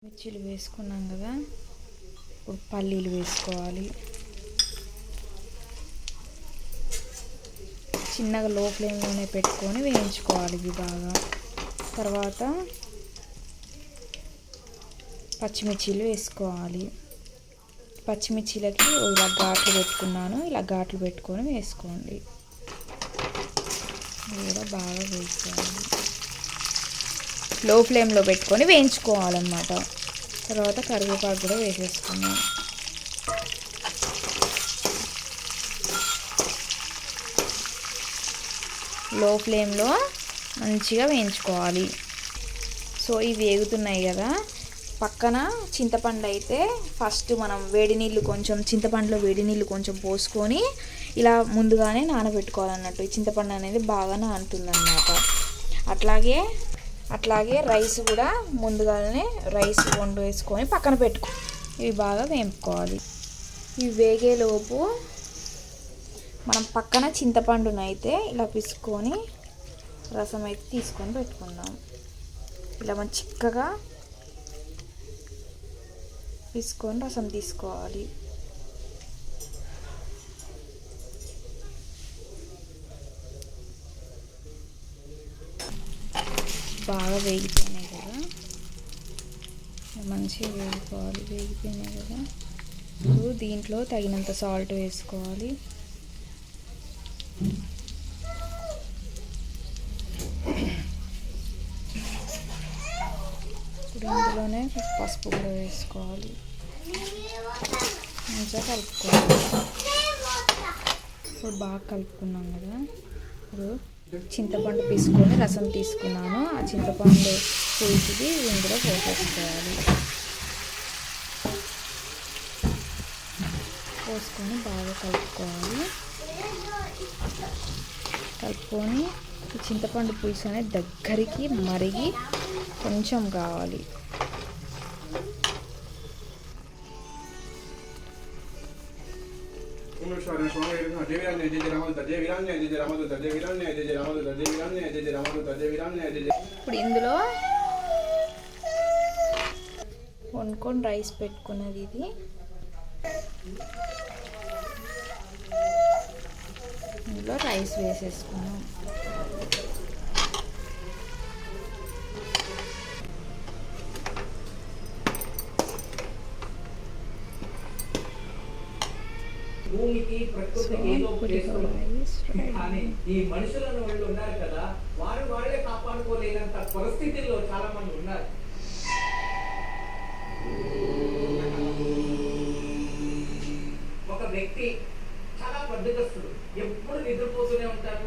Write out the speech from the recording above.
మిర్చీలు వేసుకున్నాం కదా, ఇప్పుడు పల్లీలు వేసుకోవాలి. చిన్నగా లో ఫ్లేమ్లోనే పెట్టుకొని వేయించుకోవాలి ఇవి బాగా. తర్వాత పచ్చిమిర్చీలు వేసుకోవాలి. పచ్చిమిర్చీలకి ఇలా ఘాట్లు పెట్టుకున్నాను, ఇలా ఘాట్లు పెట్టుకొని వేసుకోండి. ఇవి కూడా బాగా వేసుకోవాలి, లో ఫ్లేమ్లో పెట్టుకొని వేయించుకోవాలన్నమాట. తర్వాత కరివేపాకు కూడా వేసేసుకున్నాం. లో ఫ్లేమ్లో మంచిగా వేయించుకోవాలి. సో ఇవి వేగుతున్నాయి కదా, పక్కన చింతపండు అయితే ఫస్ట్ మనం చింతపండులో వేడి నీళ్ళు కొంచెం పోసుకొని ఇలా ముందుగానే నానబెట్టుకోవాలన్నట్టు. ఈ చింతపండు అనేది బాగా నానుతుందన్నమాట. అట్లాగే రైస్ కూడా ముందుగానే రైస్ వండు వేసుకొని పక్కన పెట్టుకో. ఇవి బాగా వేపుకోవాలి. ఇవి వేగేలోపు మనం పక్కన చింతపండునైతే ఇలా పిసుకొని రసం అయితే తీసుకొని పెట్టుకుందాం. ఇలా మనం చిక్కగా పిసుకొని రసం తీసుకోవాలి. బాగా వేగిపోయినాయి కదా, మంచిగా వేగిపోయినాయి కదా. ఇప్పుడు దీంట్లో తగినంత సాల్ట్ వేసుకోవాలి. ఇప్పుడు ఇందులోనే పసుపు కూడా వేసుకోవాలి. మంచిగా కలుపుకోవాలి. ఇప్పుడు బాగా కలుపుకున్నాం కదా, ఇప్పుడు చింతపండు పీసుకొని రసం తీసుకున్నాను. ఆ చింతపండు పులుసుది ఇందులో పోసేసుకోవాలి. పోసుకొని బాగా కలుపుకోవాలి. కలుపుకొని ఈ చింతపండు పులుసు అనేది దగ్గరికి మరిగి కొంచెం కావాలి. ఇప్పుడు ఇందులో వండుకొని రైస్ పెట్టుకున్నది ఇది ఇందులో రైస్ వేసేసుకున్నాం. భూమికి ప్రకృతికి ఏదో కానీ ఈ మనుషులను వాళ్ళు ఉన్నారు కదా, వాళ్ళే కాపాడుకోలేనంత పరిస్థితుల్లో చాలా మంది ఉన్నారు. ఒక వ్యక్తి చాలా బద్ధకస్తుడు, ఎప్పుడు నిద్రపోతూనే ఉంటాడు.